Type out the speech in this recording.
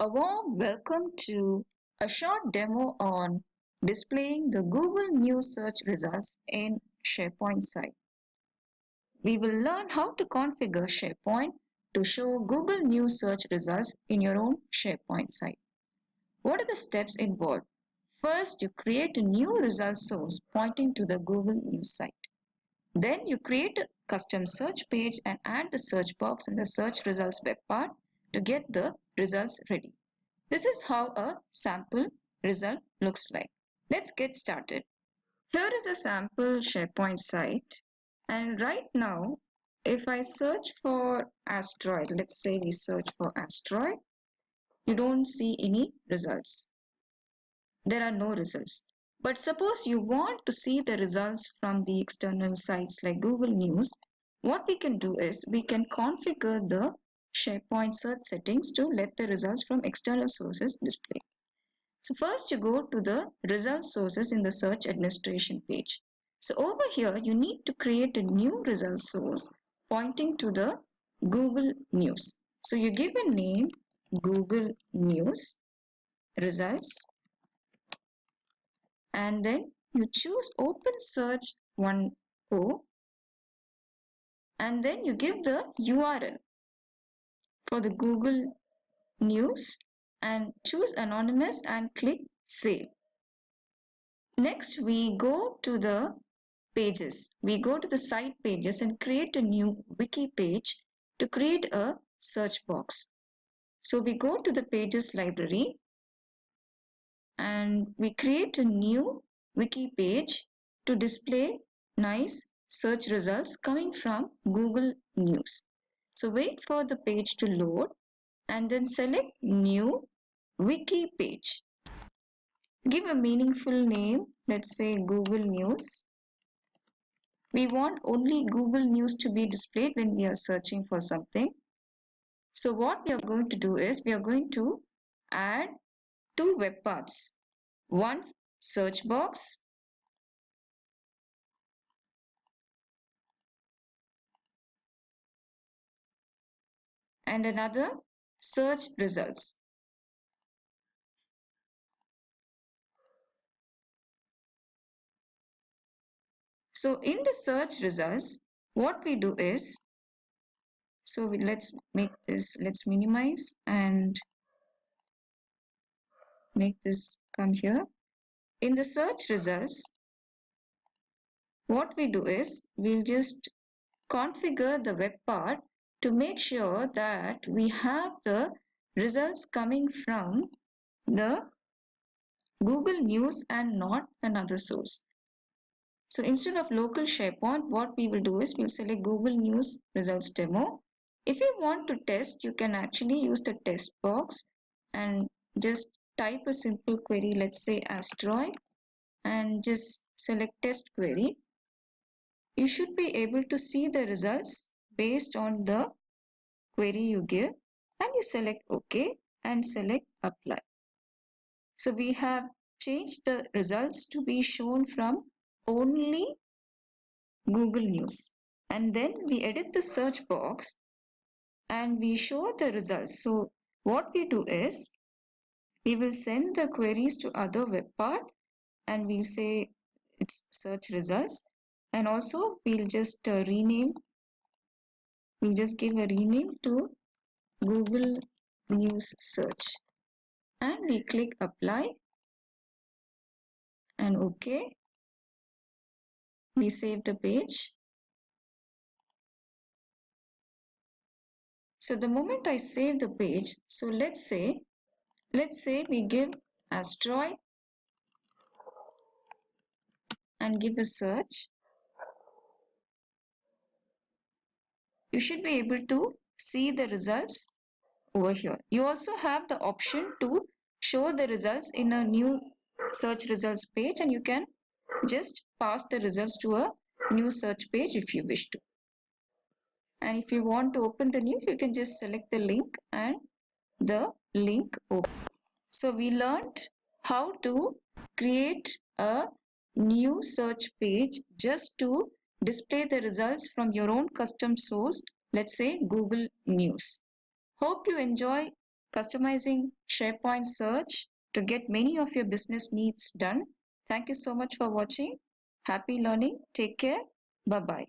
A warm welcome to a short demo on displaying the Google News search results in SharePoint site. We will learn how to configure SharePoint to show Google News search results in your own SharePoint site. What are the steps involved? First, you create a new result source pointing to the Google News site. Then you create a custom search page and add the search box in the search results web part to get the results ready. This is how a sample result looks like. Let's get started. Here is a sample SharePoint site, and right now if I search for asteroid, let's say we search for asteroid, you don't see any results. There are no results. But suppose you want to see the results from the external sites like Google News, what we can do is we can configure the SharePoint search settings to let the results from external sources display. So first you go to the result sources in the search administration page. So over here you need to create a new result source pointing to the Google News. So you give a name Google News results, and then you choose Open Search 1.0, and then you give the URL for the Google News and choose Anonymous and click Save. Next we go to the pages. We go to the site pages and create a new wiki page to create a search box. So we go to the pages library and we create a new wiki page to display nice search results coming from Google News. So wait for the page to load and then select new wiki page. Give a meaningful name, let's say Google News. We want only Google News to be displayed when we are searching for something. So what we are going to do is we are going to add two web paths. One search box and another search results. So in the search results, what we do is, let's minimize and make this come here. In the search results, what we do is we'll just configure the web part to make sure that we have the results coming from the Google News and not another source. So instead of local SharePoint, what we will do is we'll select Google News results demo. If you want to test, you can actually use the test box and just type a simple query, let's say asteroid, and just select test query. You should be able to see the results based on the query you give, and you select OK and select apply. So we have changed the results to be shown from only Google News, and then we edit the search box and we show the results. So what we do is we will send the queries to other web part and we'll say it's search results, and also we'll just give a rename to Google News search, and we click apply and OK. We save the page. So the moment I save the page, so let's say we give asteroid and give a search. You should be able to see the results over here. You also have the option to show the results in a new search results page, and you can just pass the results to a new search page if you wish to. And if you want to open the news, you can just select the link and the link open. So we learned how to create a new search page just to display the results from your own custom source, let's say Google News. Hope you enjoy customizing SharePoint search to get many of your business needs done. Thank you so much for watching. Happy learning. Take care. Bye bye.